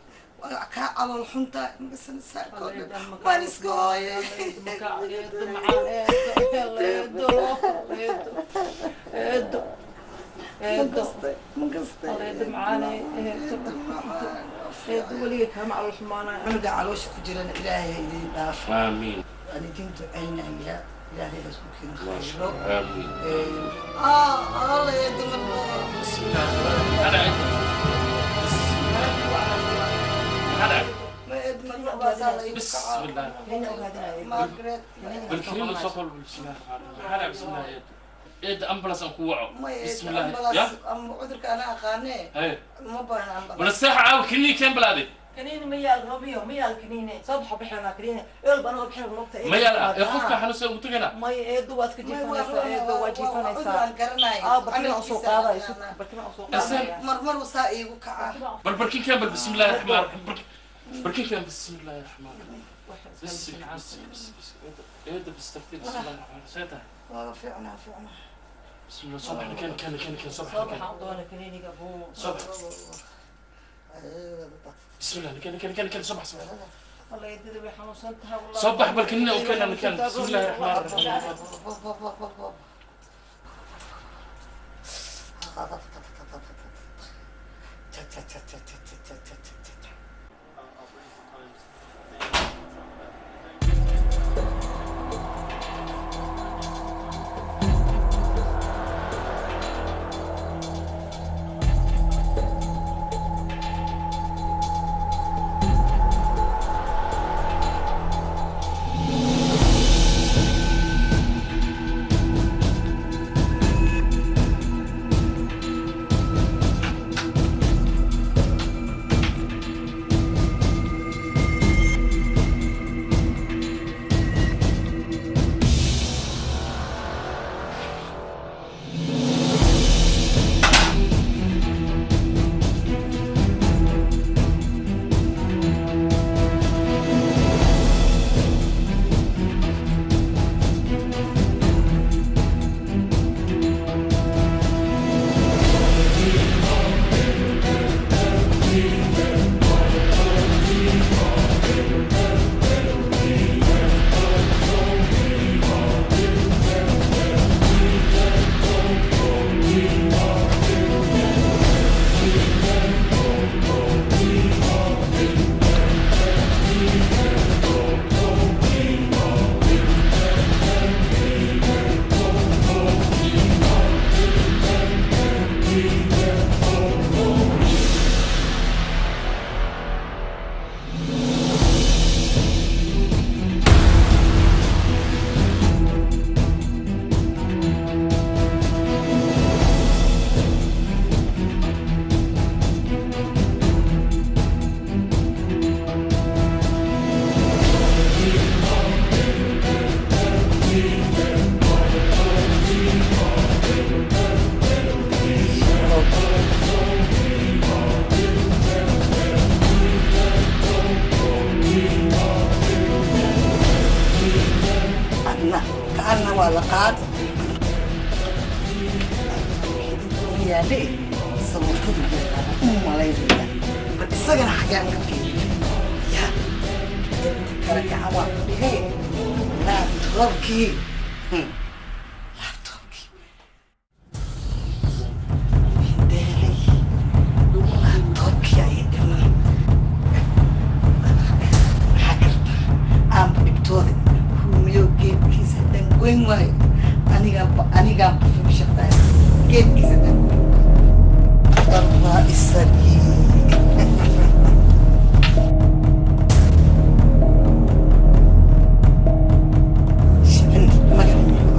ka calool xunta مثلا ساكو وانس قوي من قصدي معانا ولي كم على الحمانة أنا قاعد وش كجرنا إلهي يدين داف آمين أنا كنت عينا يا إلهي لسبوكين خير آمين الله يدين الله بسم الله أنا بسم الله بالكريم وصفر بسم الله هلا بسم الله إد أمبلس أنكوعه بسم الله يا أم عذرك أنا أقاني ما بين أمبلس والساحة عاو كني كم بلادي كنيني ميال ربيع ميال كنيني صبح بحنا كنيني يلا أنا بحنا نقطة ميال يخوفك حنا سوي متجنا ما يدو بس كذي فنسا يدو واجي فنسا بكنا أسوق هذا يسوق بكنا أسوق مرمر وسائي وكعار بركين كم بسم الله الرحمن الرحيم بركين كم بسم الله الرحمن الرحيم بس يد بستفتي بسم الله الرحمن الرحيم فعنا بسم الله صباح كان صباح صباح كنيني قبو صباح بسم الله كان صباح الله يدري بحنوسنتها والله صبح بالكنينة وكان بسم الله الرحمن الرحيم كأنه ولقات يا ليه صوتي ما يدري بس أنا حاجة كثير يا ترى عوام هي لا تركي لا تركي دالي لا تركي يا جماعة حكرت أم بتوضي geedkiisa dangoyn waayo anigaan qofka shaqaay geedkiisa dangoyn Allah isagii shibin magac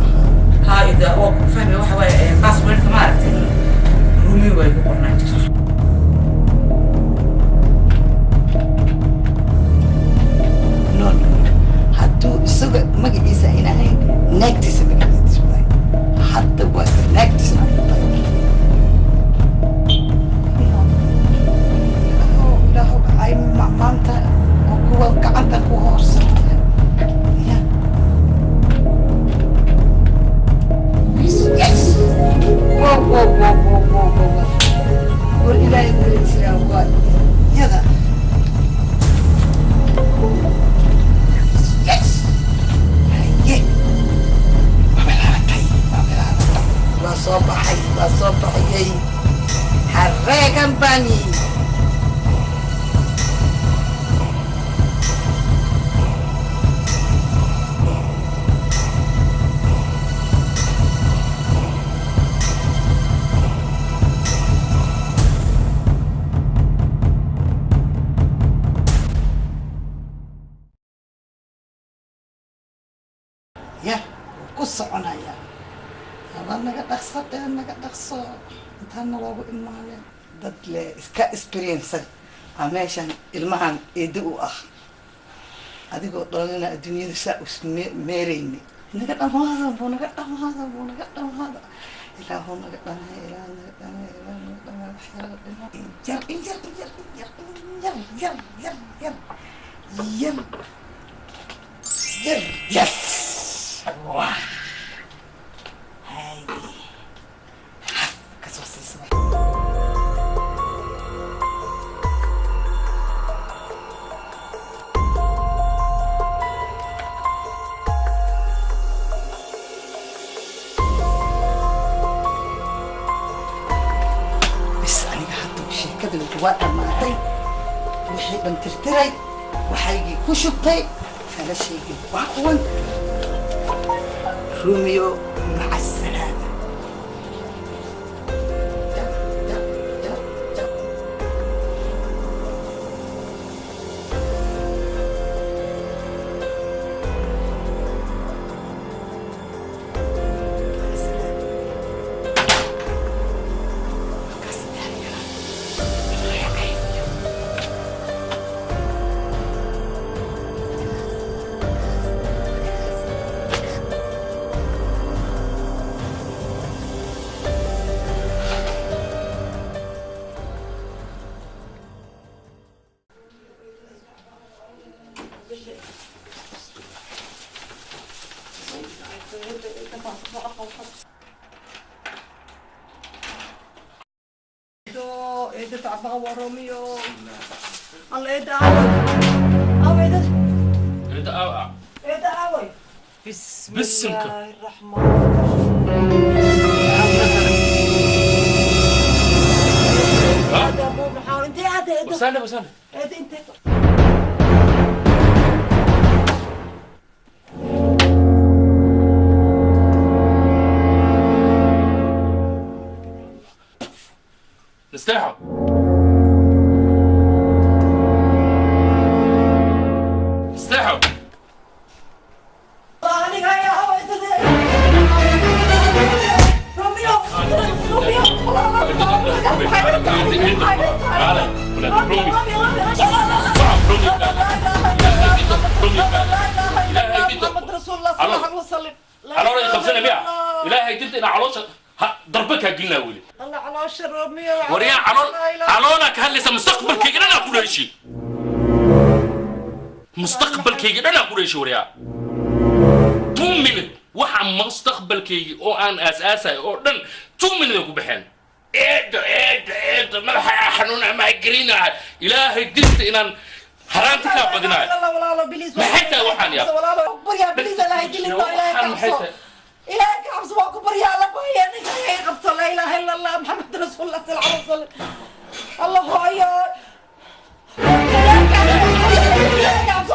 Raya Company. Ya, ku soconaya. Haba naga dhaqso intaana loogu imaaneen dad le iska experience meeshan ilmahan eedi u ah adigoo dhalina adduunyada saa meerayni naga dhamaada ilaahu naga dhamay yes wow hey kasoo siisay kadib waa dhamaatay wixii dhan tirtiray waxaygii ku shubtay falashaygii waa kuwan rumiyo maca asalaama بسمك بسنة نستحوا نستحوا إلهي تنت إن علوشة ضربك هجلنا ولي الله علوشة روميو وريا علونك هل مستقبل كي جرنا كل شيء مستقبل كي جرنا كل شيء وريا تومن وحن مستقبل كي أو أن أساسا أو دن تومن ذوق بحن إيه ما حنون ما يجرينا إلهي تنت إن حرامتك بدنا ما حتى وحن يا بريا بليز الله يدلك إلهي كعبصو إلهي كعبصو واكو بريا الله بويا نكاية قبطو لا إله إلا الله محمد رسول الله صلى الله عليه وسلم الله أيار إلهي كعبصو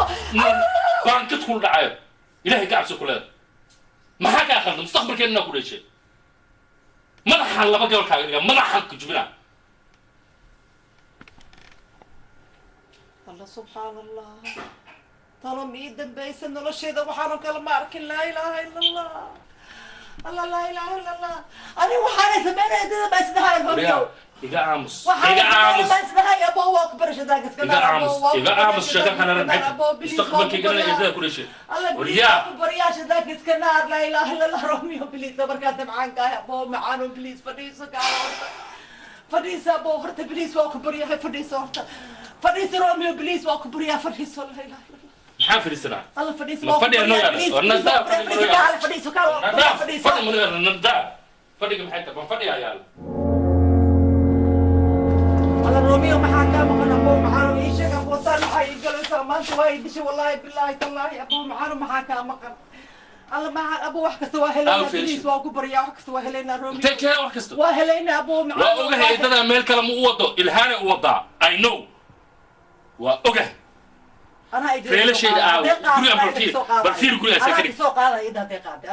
بان تدخل دعاية إلهي كعبصو كلها ما حكا أخذ مستقبل كأننا كل شيء ما نحن لما قبل كاغا ما نحن كجبنا الله سبحان الله طالما ميدن بيسن ولا شيء ذا وحنا كلمة أركن لا إله إلا الله الله لا إله إلا الله أنا وحنا سمعنا إذا بس نهاية الفيديو إيجا عامس إيجا عامس بس نهاية أبو أكبر شداك إيجا عامس شداك أنا ربحت مستقبل كجبنا إذا كل شيء وريا بريا شداك إسكنار لا إله إلا الله روميو بليز بركات معاك يا أبو معانو بليز فديسك فديس أبو هرت بليز وأكبر يا فديس هرت فديس روميو بليز وأكبر يا فديس لا إله إلا الله maxaa fadhiisanaa الله فديس ma fadhiya noo yaala warnadaa fadhi mu yaala nadaa fadhiga maxay tahay ban fadhiyaa yaala الله روميو محاكا مقنا أبو معانو إيشك أبو طالع حي جلسة ما أنت وايد شيء والله بالله تالله أبو معانو محاكا مقنا الله ما أبو واحد كستوا هلينا بليس وأكبر يا واحد كستوا هلينا رومي تكه واحد كستوا وهلينا أبو معاه وأوجه إذا ميل كلام وضع إلهانة وضع I know وأوجه أنا أيدي فعلا شيء برفير كل أنا كسوق هذا إذا تقعد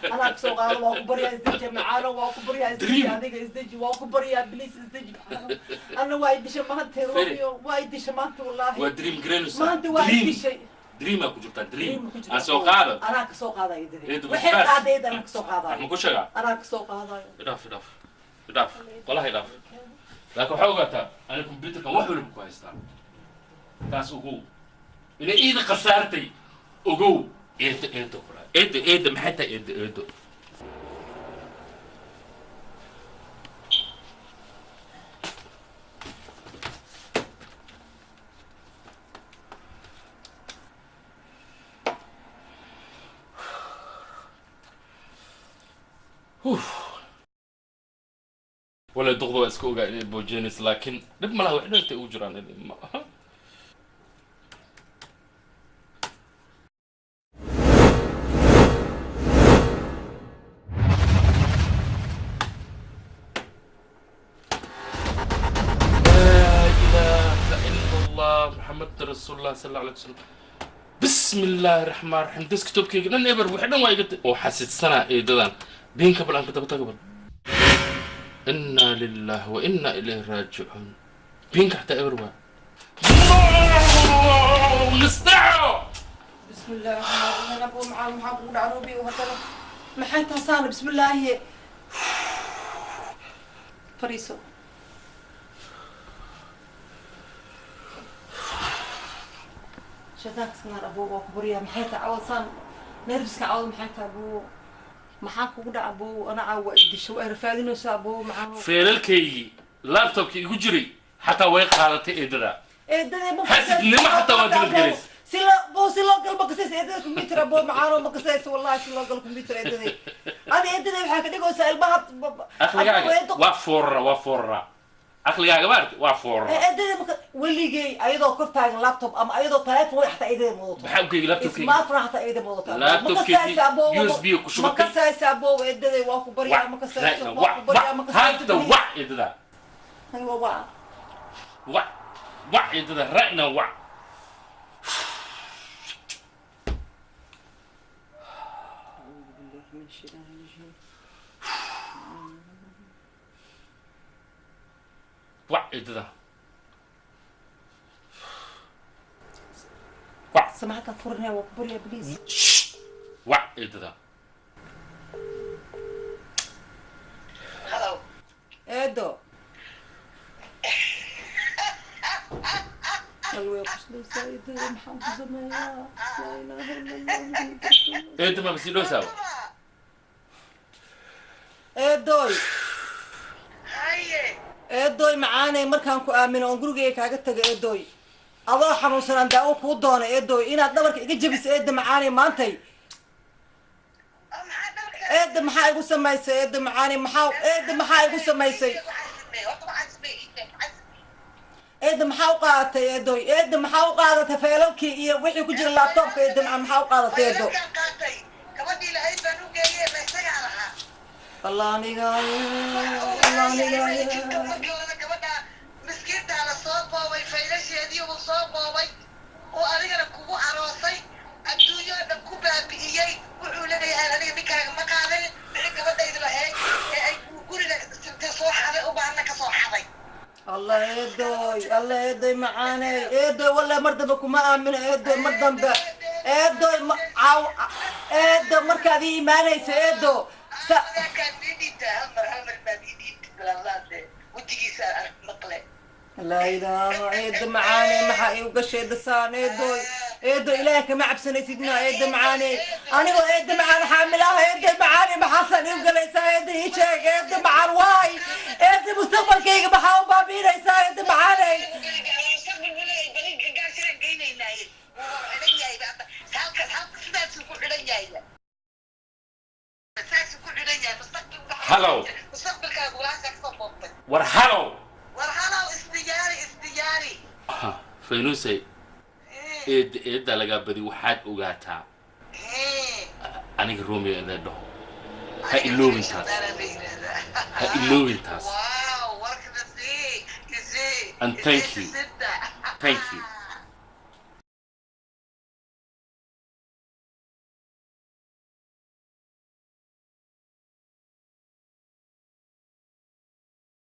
أنا كسوق هذا وأكبر يا إزدج معانا وأكبر يا إزدج هذيك إزدج وأكبر يا بليس إزدج أنا وايد شمانتي رومي وايد شمانتي والله ودريم جرينوس ما أنت وايد شيء دريم أكو جبت دريم أسوق هذا أنا كسوق هذا يدري وحين هذا إذا أنا كسوق هذا ما كوشة أنا كسوق هذا إضاف والله إضاف لكن حوجتها أنا كمبيوتر كان وحول بكويستان كاس أقول إذا إيد خسارتي أقول إيد محتى إيد ولا دغدو اسكو بوجينيس لكن دب ما له وحده تأجران محمد رسول الله صلى الله عليه وسلم بسم الله الرحمن الرحيم ديسكتوب كي نن ايبر وحدن واي قلت وحسيت سنه اي ددان بين قبل ان كتب انا لله وانا اليه راجعون بين حتى ايبر نستعو بسم الله الرحمن الرحيم ابو معاذ محمود عروبي وهكذا محيتها صار بسم الله هي فريسو شذاك سنار أبو وكبريا محيطة عوض صان نرفسك عوض محيطة أبو محاك وقدع أبو أنا عوض دشوا رفادين وسابو معه فيلكي لابتوب كي يجري حتى وين قالت إدرا حسب نما حتى وين جلس سلا بو سلا قلبك سيس إدرا كمبيوتر أبو معه ما كسيس والله سلا قلب كمبيوتر إدرا أنا إدرا بحكي ديكو سائل بحط وفورة أخلي يا جماعة وافور. إيه واللي جاي أيضا كنت على اللابتوب أم أيضا تلفون حتى إيدي موضوع. بحب كي لابتوب كي. ما فرح حتى إيدي موضوع. لابتوب كي USB وكشبكي. ما كسر سابو إيدي واقو بريا ما كسر واقو بريا ما كسر. هذا وع إيدي. أيوة وع. وع إيدي رأينا وع. وعد ذا سمعك فرنا وكبر يا بليز وعد ذا هلو ادو الله يقصد سيد محمد زمان لا اله الا الله انت ما بسيلو سوا ادوي eedoy macaanay markaan ku aamino oon gurigeyga kaaga taga eedoy adoo xanuunsanaan daawo kuu doona eedoy inaad dhabarka iga jabiso eedda macaanay maantay eedda maxaa igu samaysay eedda macaanay maxaa igu samaysay eedda maxaa u qaadatay eedoy eedda maxaa u qaadatay feelalkii iyo wixii ku jira laabtoobka eedda maxaa u qaadatay eedo الله نجاي الله نجاي مسكين على صوب بابي فيلش يدي وصوب بابي وأنا كوبو عروسي الدنيا نكوبا بيجي وعلني أنا مكان مكاني نحكي بدي يدري يقول لك تصوح هذا وبعنا كصوح هذا الله يدوي معانا يدوي ولا مردبكم ما آمن يدوي مردب يدوي يدوي مركزي إيماني سيدو لا إله إيد معاني ما يوقش إيد صان إيد إلهك ما عبسني سيدنا إيد معاني أنا إيد معاني حاملها إيد معاني ما حصل يبقى ليس إيد هيك إيد معان واي إيد مستقبل كيك بحاول بابين ليس إيد معاني هلو ورحلو استياري فينوسي إيد لقى بدي وحد وقاتها aniga Romeo in the door ha iloobin taas ha iloobin taas and thank you